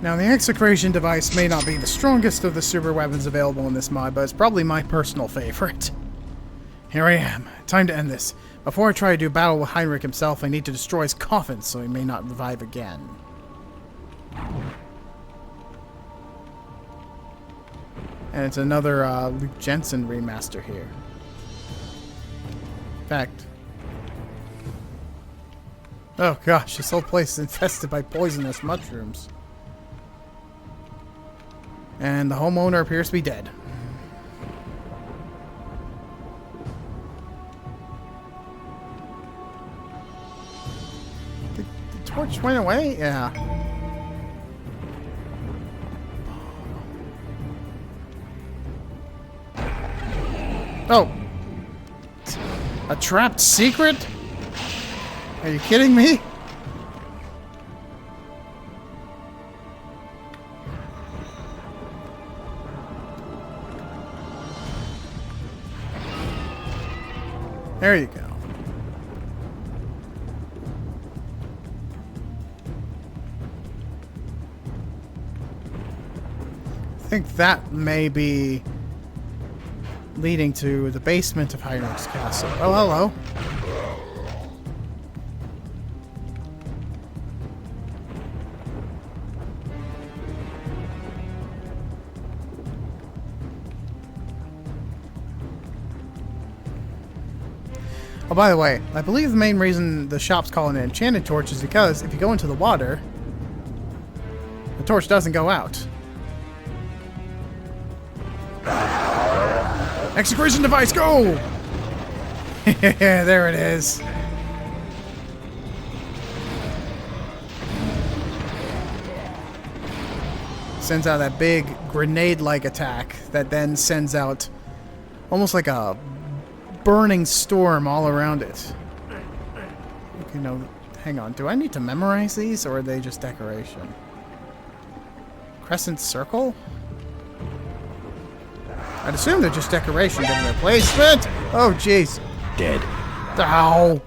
Now, the execration device may not be the strongest of the super weapons available in this mod, but it's probably my personal favorite. Here I am. Time to end this. Before I try to do battle with Heinrich himself, I need to destroy his coffin so he may not revive again. And it's another Luke Jensen remaster here. In fact... Oh gosh, this whole place is infested by poisonous mushrooms. And the homeowner appears to be dead. The torch went away? Yeah. Oh! A trapped secret? Are you kidding me? There you go. I think that may be leading to the basement of Heinrich's castle. Oh, hello. Oh, by the way, I believe the main reason the shop's calling it an enchanted torch is because if you go into the water, the torch doesn't go out. Execration device, go! There it is. Sends out that big grenade-like attack that then sends out almost like a burning storm all around it. Okay, no, hang on. Do I need to memorize these, or are they just decoration? Crescent circle? I'd assume they're just decoration given their placement. Oh, jeez. Dead. Ow.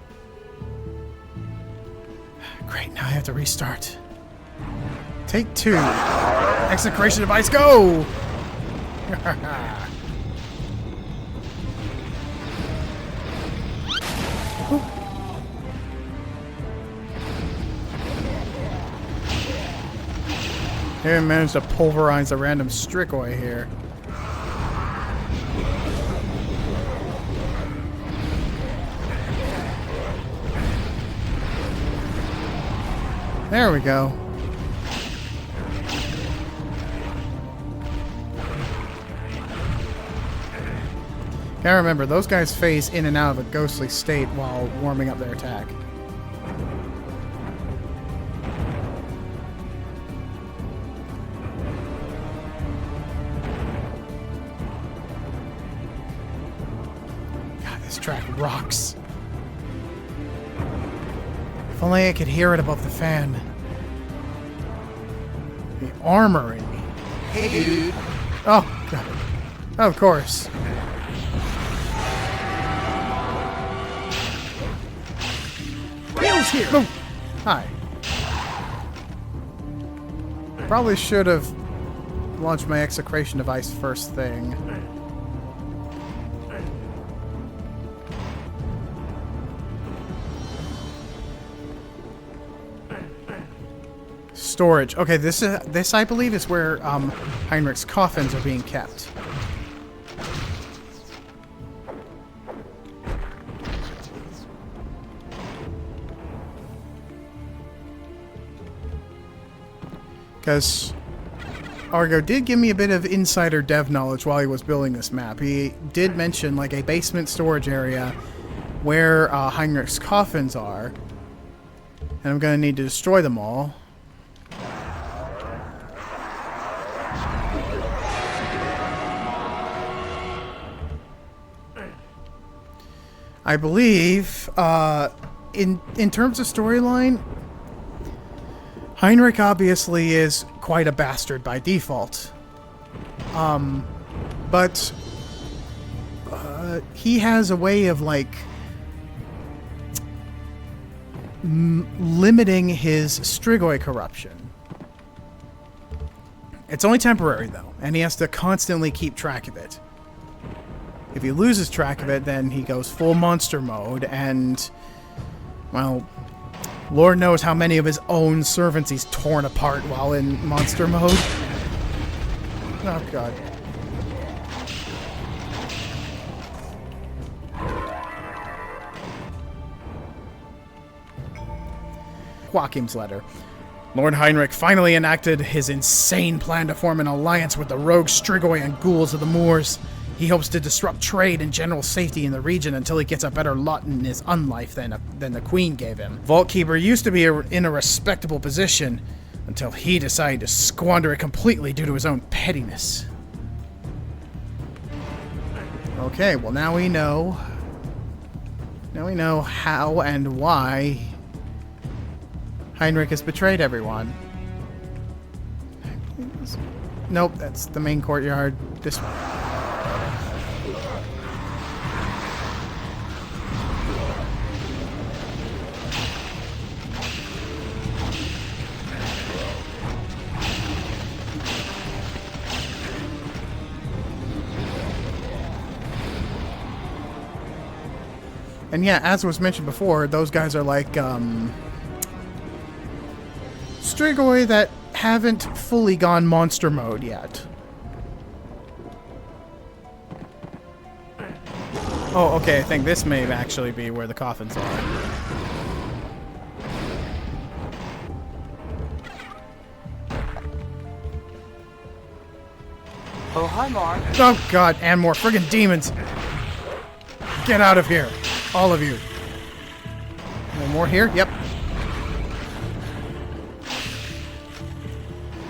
Great, now I have to restart. Take 2. Execration device, go! Here, managed to pulverize a random strigoi here. There we go. Now remember, those guys phase in and out of a ghostly state while warming up their attack. God, this track rocks. If only I could hear it above the fan. The armory. Hey, dude. Oh, God. Of course. Here. Oh. Hi. Probably should have launched my execration device first thing. Storage. Okay, this I believe is where Heinrich's coffins are being kept. Because Argo did give me a bit of insider dev knowledge while he was building this map. He did mention like a basement storage area where Heinrich's coffins are. And I'm going to need to destroy them all. I believe, in terms of storyline, Heinrich obviously is quite a bastard by default. But he has a way of, like, limiting his strigoi corruption. It's only temporary, though, and he has to constantly keep track of it. If he loses track of it, then he goes full monster mode, and, well, Lord knows how many of his own servants he's torn apart while in monster mode. Oh, God. Joachim's letter. Lord Heinrich finally enacted his insane plan to form an alliance with the rogue Strigoi and ghouls of the moors. He hopes to disrupt trade and general safety in the region until he gets a better lot in his unlife than the Queen gave him. Vault-Keeper used to be in a respectable position until he decided to squander it completely due to his own pettiness. Okay, well now we know. Now we know how and why Heinrich has betrayed everyone. Nope, that's the main courtyard. This one. And yeah, as was mentioned before, those guys are like, Strigoi that haven't fully gone monster mode yet. Oh, okay, I think this may actually be where the coffins are. Oh, hi, Mark. Oh, God, and more friggin' demons. Get out of here. All of you. No more here? Yep.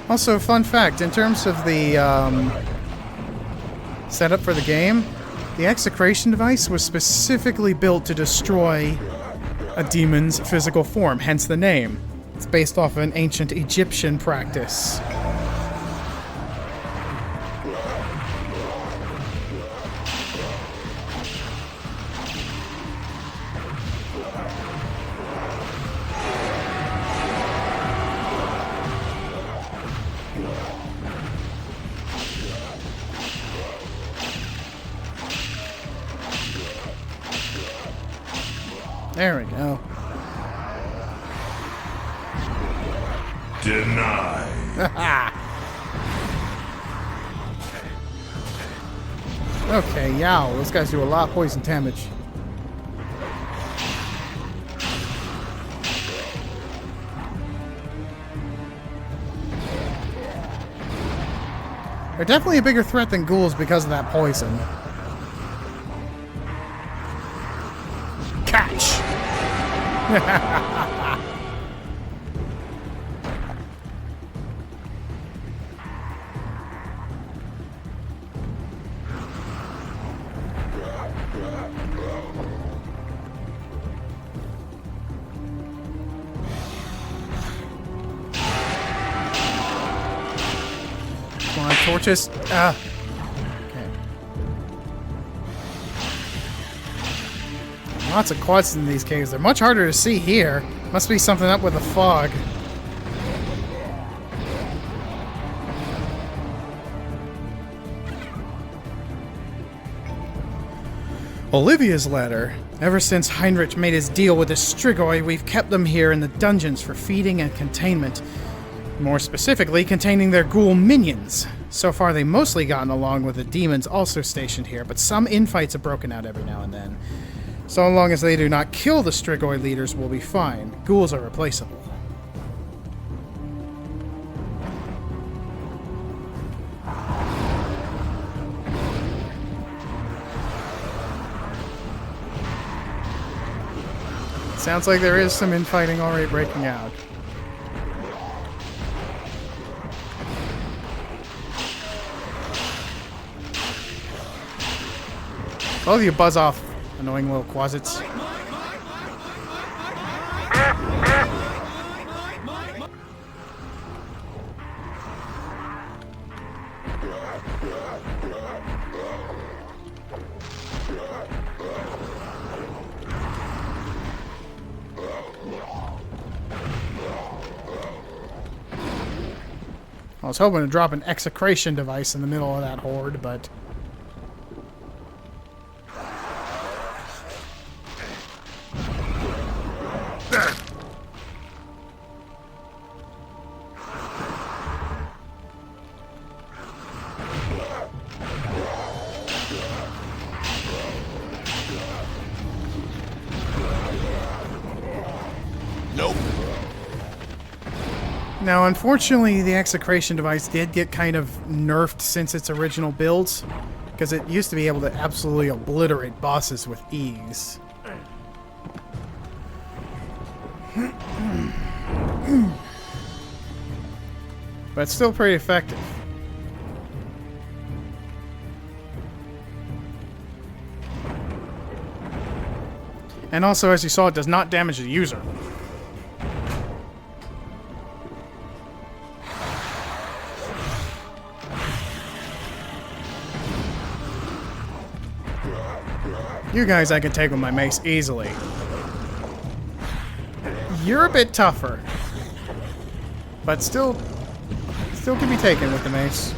Also, fun fact, in terms of the setup for the game, the execration device was specifically built to destroy a demon's physical form, hence the name. It's based off of an ancient Egyptian practice. There we go. Denied. Okay, yow. Those guys do a lot of poison damage. They're definitely a bigger threat than ghouls because of that poison. Catch! Come on, torches. Okay. Lots of quads in these caves. They're much harder to see here. Must be something up with the fog. Olivia's letter. Ever since Heinrich made his deal with the Strigoi, we've kept them here in the dungeons for feeding and containment. More specifically, containing their ghoul minions. So far, they've mostly gotten along with the demons also stationed here, but some infights have broken out every now and then. So long as they do not kill the Strigoi leaders, we'll be fine. Ghouls are replaceable. Sounds like there is some infighting already breaking out. Both of you buzz off, annoying little quasits. I was hoping to drop an execration device in the middle of that horde, but... Nope. Now, unfortunately, the execration device did get kind of nerfed since its original builds, because it used to be able to absolutely obliterate bosses with ease. But it's still pretty effective. And also, as you saw, it does not damage the user. You guys I can take with my mace easily. You're a bit tougher. But still can be taken with the mace.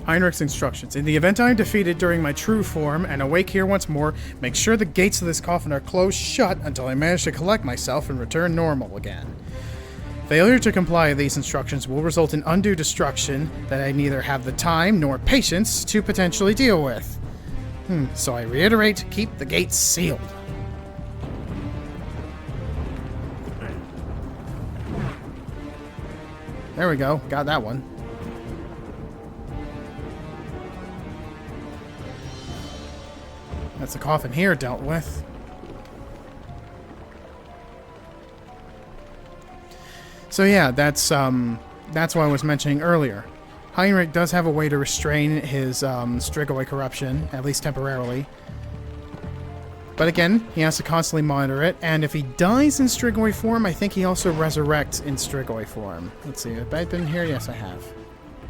Heinrich's instructions. In the event I am defeated during my true form and awake here once more, make sure the gates of this coffin are closed shut until I manage to collect myself and return normal again. Failure to comply with these instructions will result in undue destruction that I neither have the time nor patience to potentially deal with. So I reiterate, keep the gates sealed. There we go. Got that one. That's the coffin here dealt with. So yeah, that's what I was mentioning earlier. Heinrich does have a way to restrain his Strigoi corruption, at least temporarily. But again, he has to constantly monitor it, and if he dies in Strigoi form, I think he also resurrects in Strigoi form. Let's see, have I been here? Yes, I have.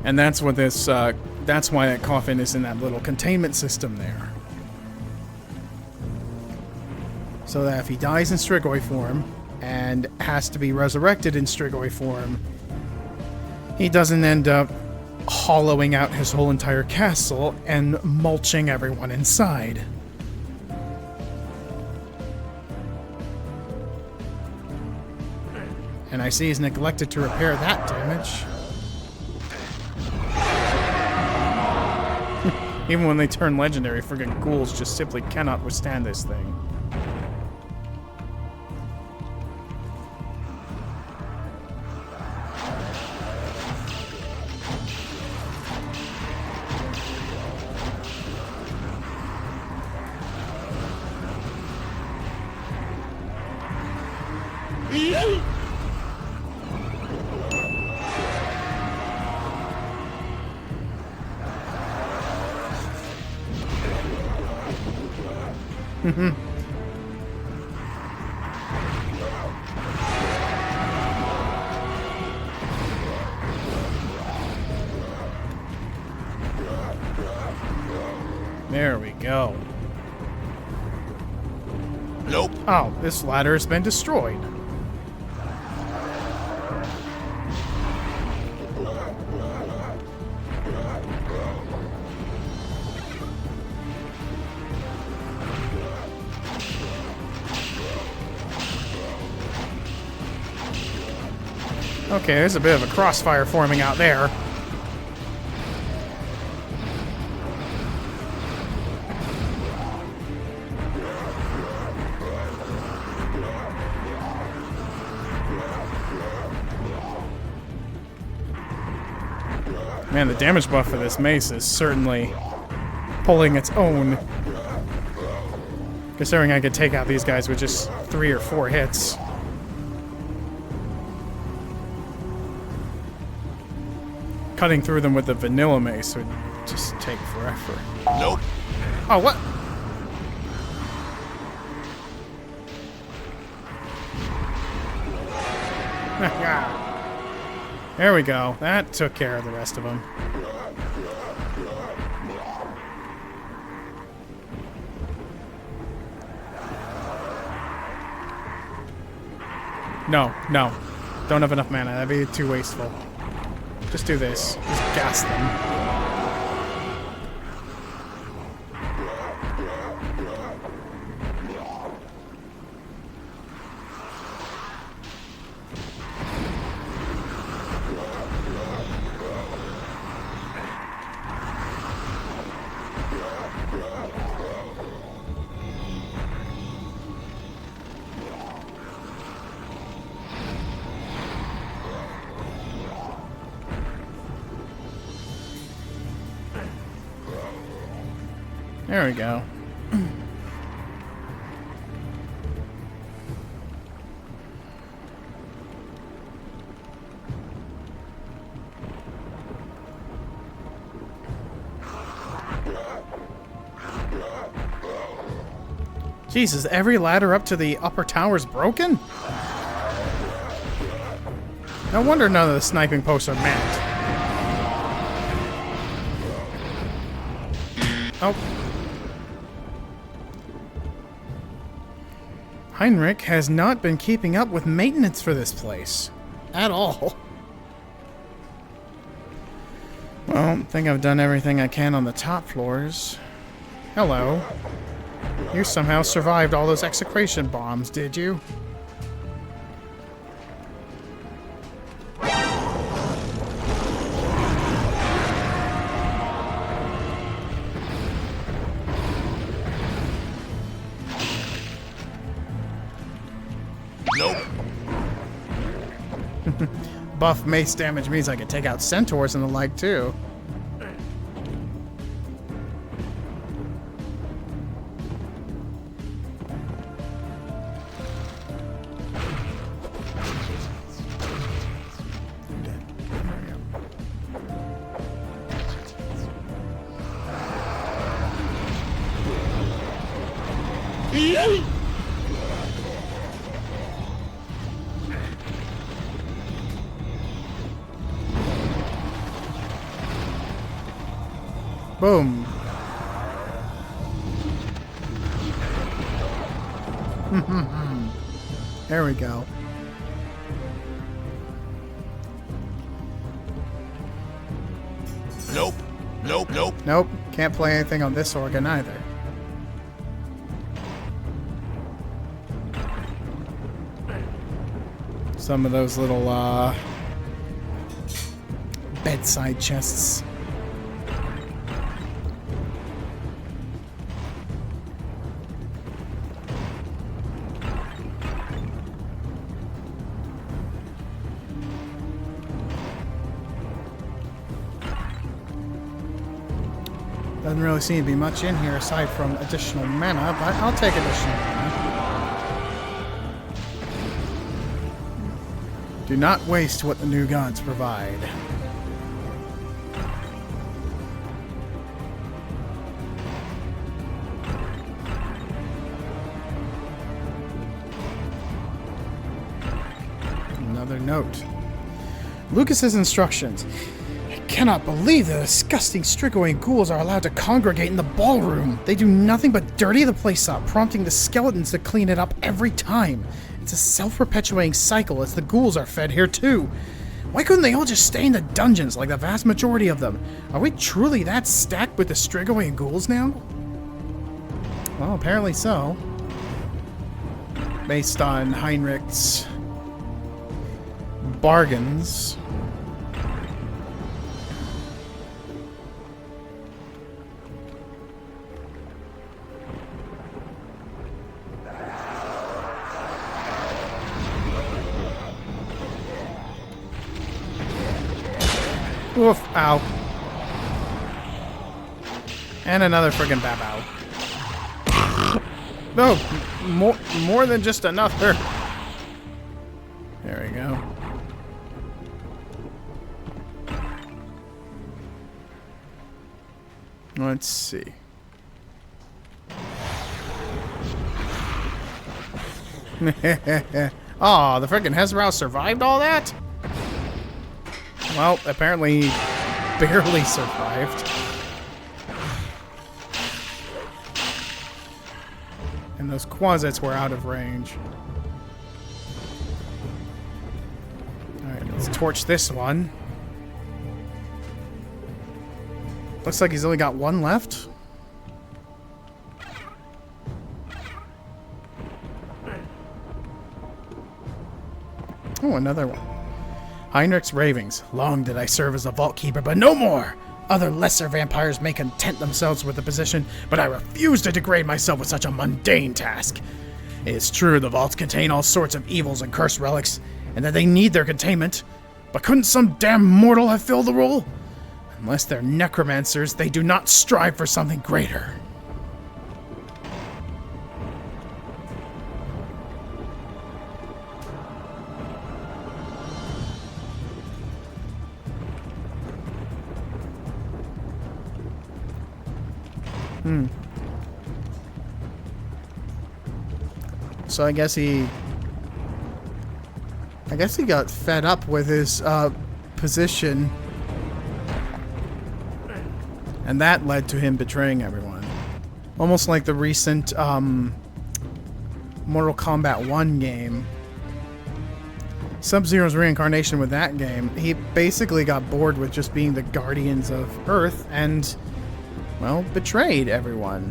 And that's what this, that's why that coffin is in that little containment system there. So that if he dies in Strigoi form, and has to be resurrected in Strigoi form, he doesn't end up hollowing out his whole entire castle and mulching everyone inside. And I see he's neglected to repair that damage. Even when they turn legendary, friggin' ghouls just simply cannot withstand this thing. There we go. Nope. Oh, this ladder has been destroyed. Okay, there's a bit of a crossfire forming out there. Man, the damage buff for this mace is certainly pulling its own. Considering I could take out these guys with just 3 or 4 hits. Cutting through them with the vanilla mace would just take forever. Nope. Oh, what? There we go. That took care of the rest of them. No, no. Don't have enough mana. That'd be too wasteful. Just do this. Just gas them. There we go. Jesus, every ladder up to the upper tower is broken? No wonder none of the sniping posts are manned. Oh. Heinrich has not been keeping up with maintenance for this place. At all. Well, I think I've done everything I can on the top floors. Hello. You somehow survived all those execration bombs, did you? Nope. Buff mace damage means I can take out centaurs and the like, too. Boom. There we go. Nope. Nope. Nope. Nope. Can't play anything on this organ either. Some of those little, bedside chests. Doesn't really seem to be much in here aside from additional mana, but I'll take additional mana. Do not waste what the new gods provide. Another note. Lucas's instructions. I cannot believe the disgusting Strigoi ghouls are allowed to congregate in the ballroom. They do nothing but dirty the place up, prompting the skeletons to clean it up every time. It's a self-perpetuating cycle as the ghouls are fed here too. Why couldn't they all just stay in the dungeons like the vast majority of them? Are we truly that stacked with the Strigoi ghouls now? Well, apparently so. Based on Heinrich's bargains. Oof, ow. And another friggin' babow. No, more than just another. There we go. Let's see. Aw, the frickin' Hezrau survived all that? Well, apparently he barely survived. And those quasits were out of range. Let's torch this one. Looks like he's only got one left. Oh, another one. Heinrich's ravings. Long did I serve as a vault keeper, but no more! Other lesser vampires may content themselves with the position, but I refuse to degrade myself with such a mundane task. It is true the vaults contain all sorts of evils and cursed relics, and that they need their containment, but couldn't some damn mortal have filled the role? Unless they're necromancers, they do not strive for something greater. So I guess he got fed up with his position, and that led to him betraying everyone. Almost like the recent Mortal Kombat 1 game. Sub-Zero's reincarnation with that game, he basically got bored with just being the guardians of Earth and, well, betrayed everyone.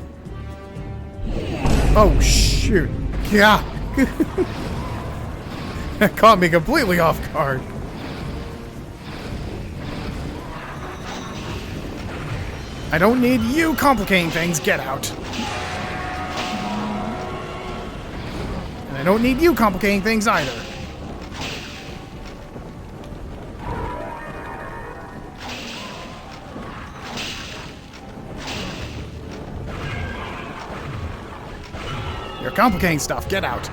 Oh, shoot. Yeah. That caught me completely off guard. I don't need you complicating things. Get out. And I don't need you complicating things either. You're complicating stuff. Get out.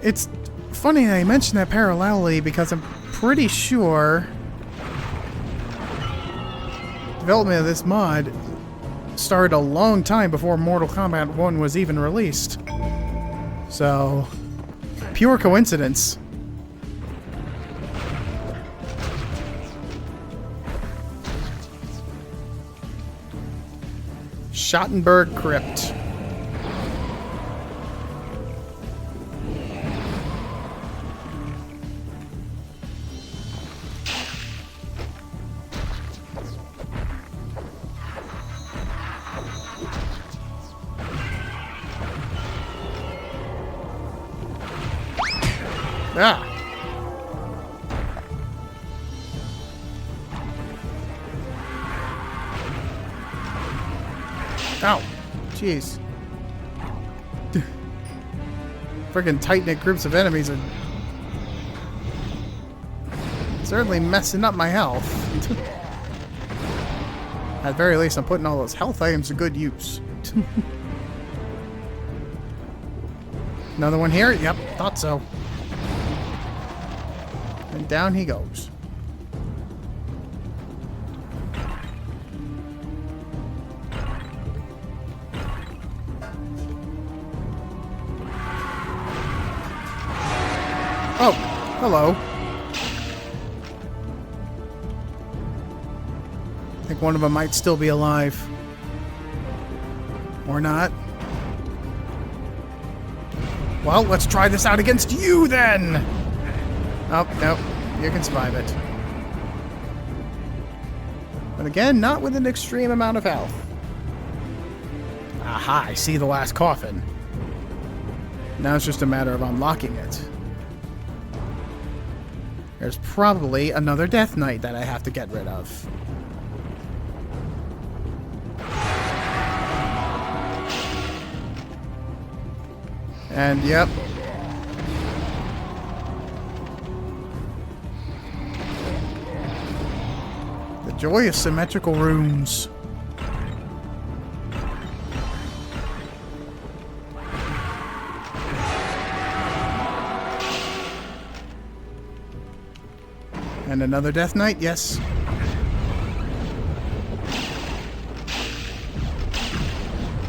It's funny that I mentioned that parallelly because I'm pretty sure development of this mod started a long time before Mortal Kombat 1 was even released. So, pure coincidence. Schottenberg Crypt. Ah. Ow. Jeez. Friggin' tight-knit groups of enemies are certainly messing up my health. At the very least, I'm putting all those health items to good use. Another one here? Yep, thought so. And down he goes. Oh, hello. I think one of them might still be alive. Or not. Well, let's try this out against you then! Oh, nope. You can survive it. But again, not with an extreme amount of health. Aha, I see the last coffin. Now it's just a matter of unlocking it. There's probably another Death Knight that I have to get rid of. And, yep. The joy of symmetrical rooms. And another Death Knight, yes.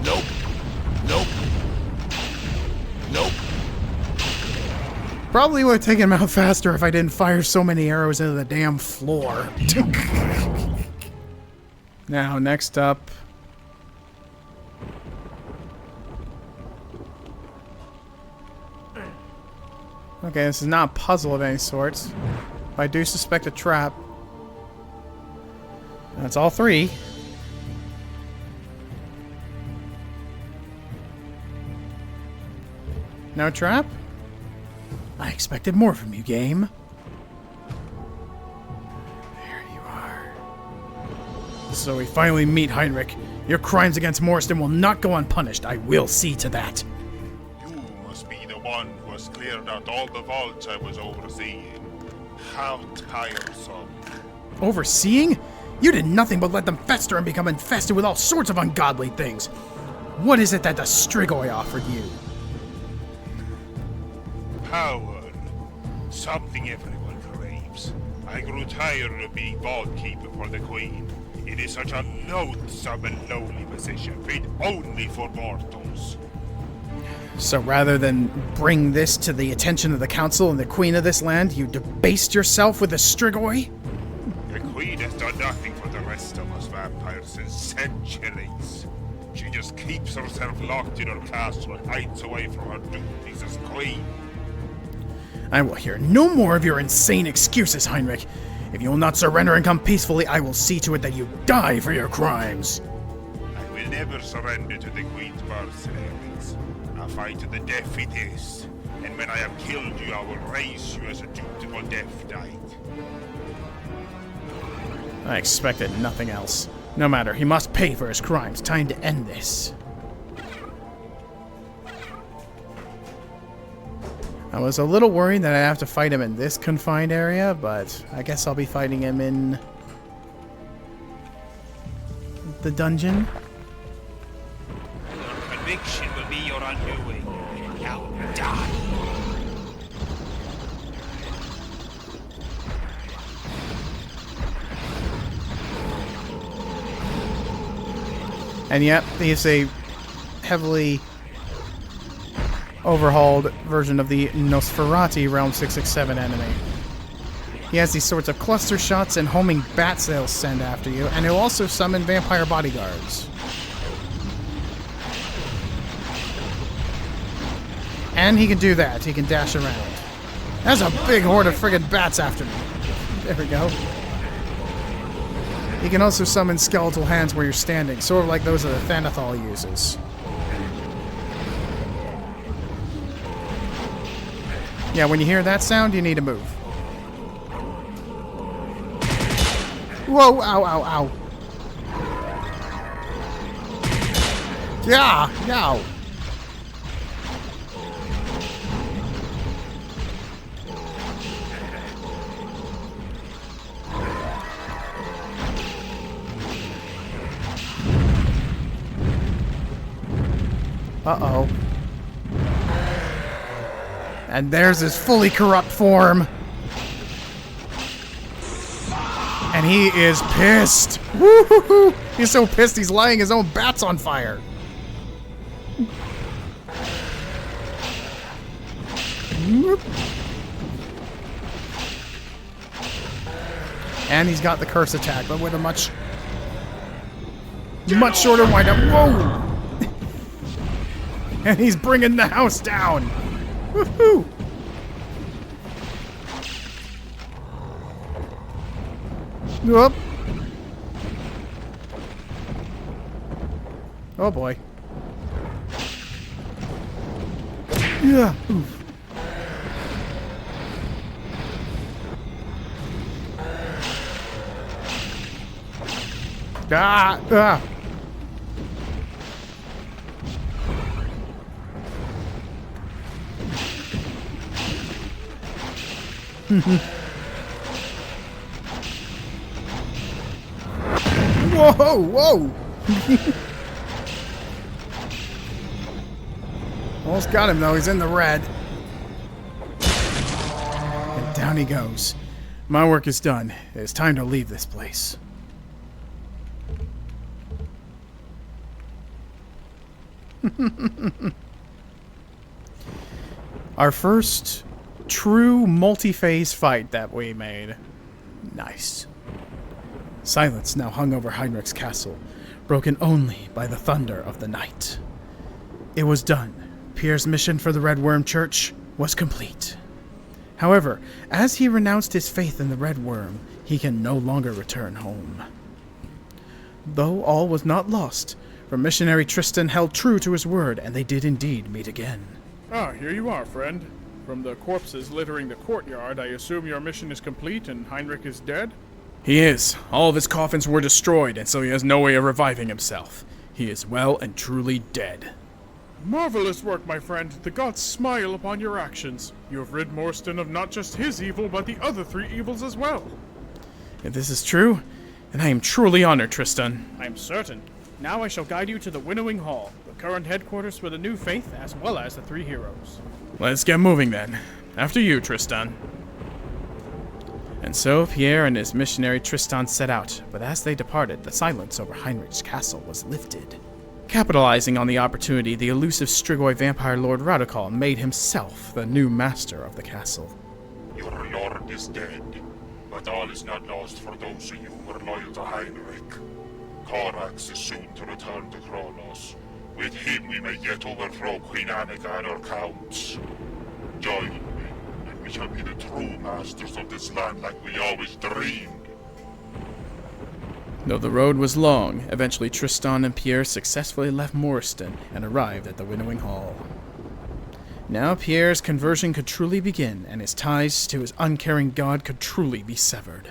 Nope. Nope. Nope. Probably would have taken him out faster if I didn't fire so many arrows into the damn floor. Now, next up, Okay, this is not a puzzle of any sorts. But I do suspect a trap. That's all 3. No trap? I expected more from you, game. There you are. So we finally meet, Heinrich. Your crimes against Mauristen will not go unpunished. I will see to that. You must be the one who has cleared out all the vaults I was overseeing. How tiresome. Overseeing? You did nothing but let them fester and become infested with all sorts of ungodly things. What is it that the Strigoi offered you? Power. Something everyone craves. I grew tired of being vault keeper for the Queen. It is such a loathsome and lonely position, fit only for mortals. So rather than bring this to the attention of the council and the Queen of this land, you debased yourself with the Strigoi? The Queen has done nothing for the rest of us vampires in centuries. She just keeps herself locked in her castle and hides away from her duties as Queen. I will hear no more of your insane excuses, Heinrich. If you will not surrender and come peacefully, I will see to it that you die for your crimes. I will never surrender to the Queen's mercenaries. A fight to the death it is. And when I have killed you, I will raise you as a dutiful death knight. I expected nothing else. No matter, he must pay for his crimes. Time to end this. I was a little worried that I'd have to fight him in this confined area, but I guess I'll be fighting him in the dungeon. Your conviction will be your undoing. Now die. And yep, he's a heavily overhauled version of the Nosferati Realm 667 enemy. He has these sorts of cluster shots and homing bats they'll send after you, and he'll also summon vampire bodyguards. And he can do that. He can dash around. There's a big horde of friggin' bats after me. There we go. He can also summon skeletal hands where you're standing, sort of like those that Thanathal uses. Yeah, when you hear that sound, you need to move. Whoa, ow, ow, ow. Yeah, yeah. Uh-oh. And there's his fully corrupt form. And he is pissed. Woo-hoo-hoo. He's so pissed he's lighting his own bats on fire. And he's got the curse attack, but with a much shorter windup. Whoa! And he's bringing the house down. Woohoo! Whoop. Oh boy. Yeah. Oof. Ah! Ah! Whoa! Whoa! Almost got him though. He's in the red. And down he goes. My work is done. It's time to leave this place. Our first true multi-phase fight that we made. Nice. Silence now hung over Heinrich's castle, broken only by the thunder of the night. It was done. Pierre's mission for the Red Worm Church was complete. However, as he renounced his faith in the Red Worm, he can no longer return home. Though all was not lost, for missionary Tristan held true to his word, and they did indeed meet again. Ah, here you are, friend. From the corpses littering the courtyard, I assume your mission is complete and Heinrich is dead? He is. All of his coffins were destroyed, and so he has no way of reviving himself. He is well and truly dead. Marvelous work, my friend. The gods smile upon your actions. You have rid Mauristen of not just his evil, but the other 3 evils as well. If this is true, then I am truly honored, Tristan. I am certain. Now I shall guide you to the Winnowing Hall, the current headquarters for the new faith, as well as the 3 heroes. Let's get moving then. After you, Tristan. And so Pierre and his missionary Tristan set out, but as they departed, the silence over Heinrich's castle was lifted. Capitalizing on the opportunity, the elusive Strigoi vampire Lord Radical made himself the new master of the castle. Your lord is dead, but all is not lost for those of you who are loyal to Heinrich. Corax is soon to return to Kronos. With him we may yet overthrow Queen Annika and her counts. Join me, and we shall be the true masters of this land like we always dreamed. Though the road was long, eventually Tristan and Pierre successfully left Mauristen and arrived at the Winnowing Hall. Now Pierre's conversion could truly begin, and his ties to his uncaring god could truly be severed.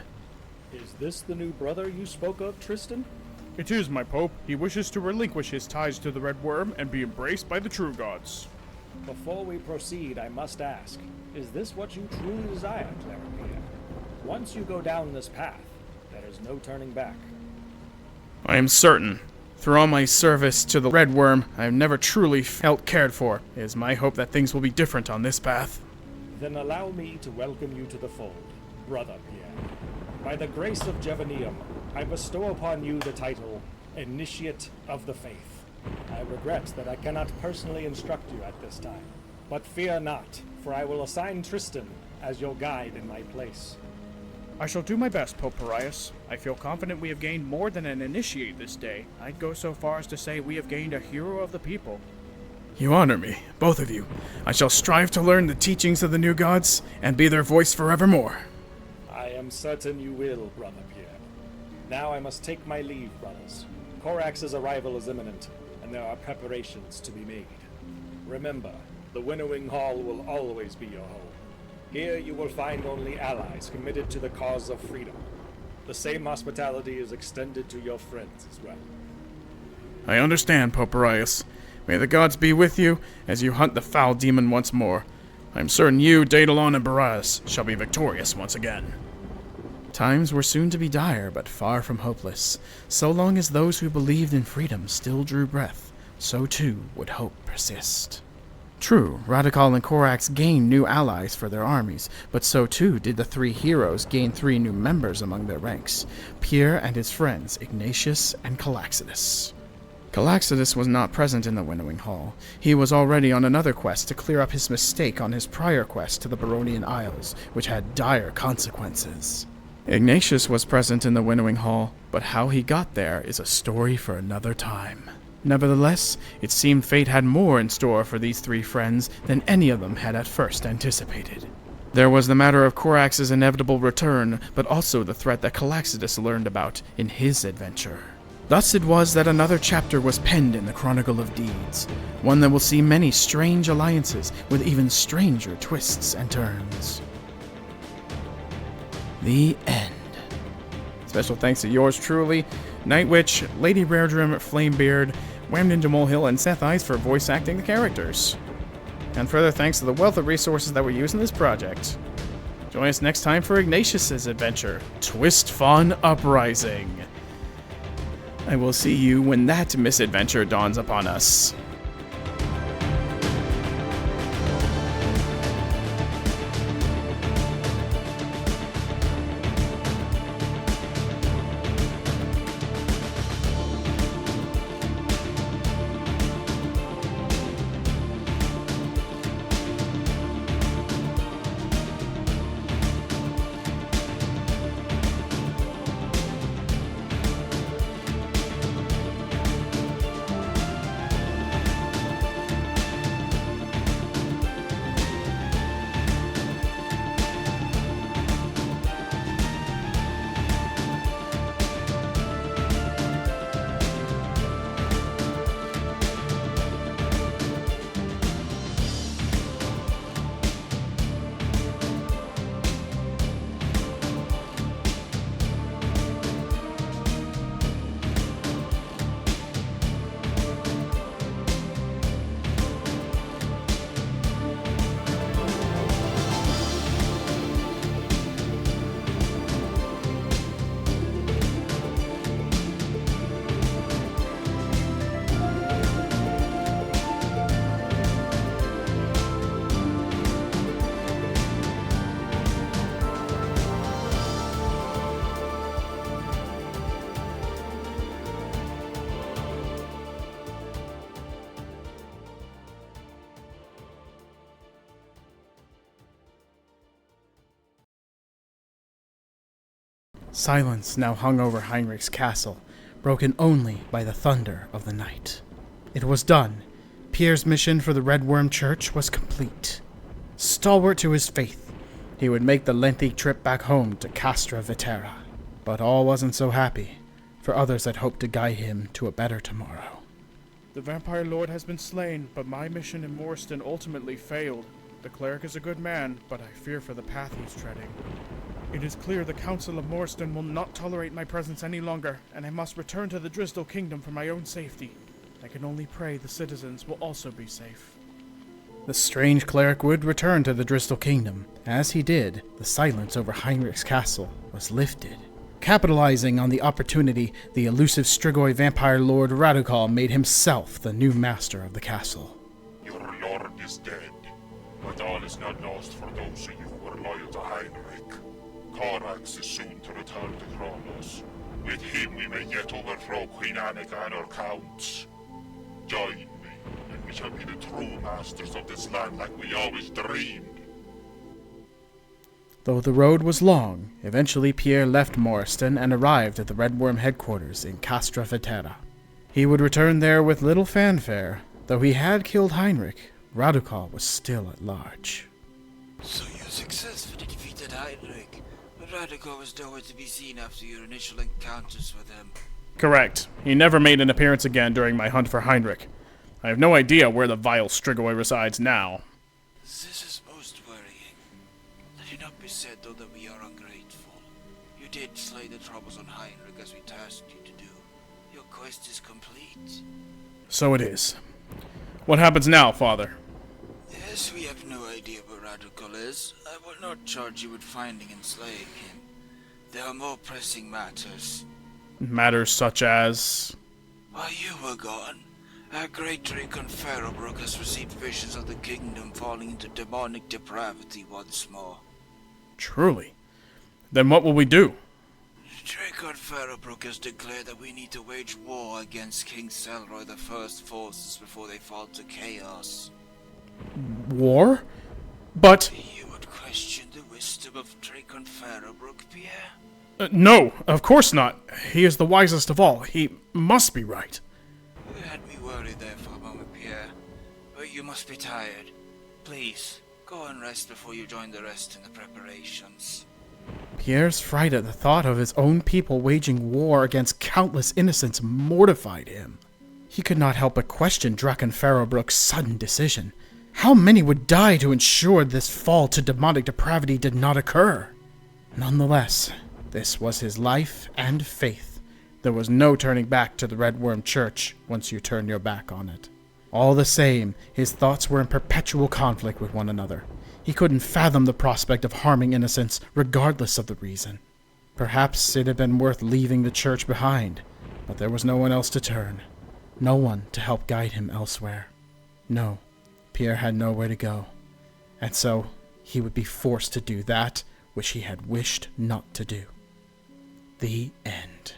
Is this the new brother you spoke of, Tristan? It is, my Pope. He wishes to relinquish his ties to the Red Worm and be embraced by the true gods. Before we proceed, I must ask, is this what you truly desire, Cleric Pierre? Once you go down this path, there is no turning back. I am certain. Through all my service to the Red Worm, I have never truly felt cared for. It is my hope that things will be different on this path. Then allow me to welcome you to the fold, Brother Pierre. By the grace of Jevanium, I bestow upon you the title Initiate of the Faith. I regret that I cannot personally instruct you at this time, but fear not, for I will assign Tristan as your guide in my place. I shall do my best, Pope Parius. I feel confident we have gained more than an initiate this day. I'd go so far as to say we have gained a hero of the people. You honor me, both of you. I shall strive to learn the teachings of the new gods and be their voice forevermore. I am certain you will, Brother Pierre. Now I must take my leave, brothers. Corax's arrival is imminent, and there are preparations to be made. Remember, the Winnowing Hall will always be your home. Here you will find only allies committed to the cause of freedom. The same hospitality is extended to your friends as well. I understand, Pope Arius. May the gods be with you as you hunt the foul demon once more. I am certain you, Daedalon and Boreas, shall be victorious once again. Times were soon to be dire, but far from hopeless. So long as those who believed in freedom still drew breath, so too would hope persist. True, Radical and Corax gained new allies for their armies, but so too did the 3 heroes gain 3 new members among their ranks, Pierre and his friends Ignatius and Calaxidus. Calaxidus was not present in the Winnowing Hall. He was already on another quest to clear up his mistake on his prior quest to the Baronian Isles, which had dire consequences. Ignatius was present in the Winnowing Hall, but how he got there is a story for another time. Nevertheless, it seemed fate had more in store for these 3 friends than any of them had at first anticipated. There was the matter of Corax's inevitable return, but also the threat that Calaxidus learned about in his adventure. Thus it was that another chapter was penned in the Chronicle of Deeds, one that will see many strange alliances with even stranger twists and turns. The end. Special thanks to yours truly, Night Witch, Lady Raredrim, Flamebeard, Wham Ninja Molehill, and Seth Ice for voice acting the characters. And further thanks to the wealth of resources that were used in this project. Join us next time for Ignatius's adventure, Twist Fawn Uprising. I will see you when that misadventure dawns upon us. Silence now hung over Heinrich's castle, broken only by the thunder of the night. It was done. Pierre's mission for the Red Worm Church was complete. Stalwart to his faith, he would make the lengthy trip back home to Castra Vetera. But all wasn't so happy, for others had hoped to guide him to a better tomorrow. The vampire lord has been slain, but my mission in Mauristen ultimately failed. The cleric is a good man, but I fear for the path he's treading. It is clear the Council of Mauristen will not tolerate my presence any longer, and I must return to the Drisdale Kingdom for my own safety. I can only pray the citizens will also be safe. The strange cleric would return to the Drisdale Kingdom. As he did, the silence over Heinrich's castle was lifted. Capitalizing on the opportunity, the elusive Strigoi vampire lord Radukal made himself the new master of the castle. Your lord is dead, but all is not lost for those of you who are loyal to Heinrich. Corax is soon to return to Kronos. With him we may yet overthrow Queen Annika and her counts. Join me, and we shall be the true masters of this land like we always dreamed. Though the road was long, eventually Pierre left Mauristen and arrived at the Red Worm headquarters in Castra Vetera. He would return there with little fanfare. Though he had killed Heinrich, Radukal was still at large. So you successfully defeated Heinrich, but Radukal was nowhere to be seen after your initial encounters with him. Correct. He never made an appearance again during my hunt for Heinrich. I have no idea where the vile Strigoi resides now. This is most worrying. Let it not be said, though, that we are ungrateful. You did slay the troubles on Heinrich as we tasked you to do. Your quest is complete. So it is. What happens now, Father? Yes, we have no idea where Radukal is. I will not charge you with finding and slaying him. There are more pressing matters. Matters such as... While you were gone, our great Dracon Pharaohbrook has received visions of the kingdom falling into demonic depravity once more. Truly? Then what will we do? Dracon Pharaohbrook has declared that we need to wage war against King Selroy the First's forces before they fall to chaos. War? But... You would question the wisdom of Dracon Pharaohbrook, Pierre? No, of course not. He is the wisest of all. He must be right. You had me worried there for a moment, Pierre. But you must be tired. Please, go and rest before you join the rest in the preparations. Pierre's fright at the thought of his own people waging war against countless innocents mortified him. He could not help but question Dracon Pharaohbrook's sudden decision. How many would die to ensure this fall to demonic depravity did not occur? Nonetheless, this was his life and faith. There was no turning back to the Red Worm Church once you turned your back on it. All the same, his thoughts were in perpetual conflict with one another. He couldn't fathom the prospect of harming innocents, regardless of the reason. Perhaps it had been worth leaving the church behind, but there was no one else to turn. No one to help guide him elsewhere. No, Pierre had nowhere to go. And so, he would be forced to do that which he had wished not to do. The end.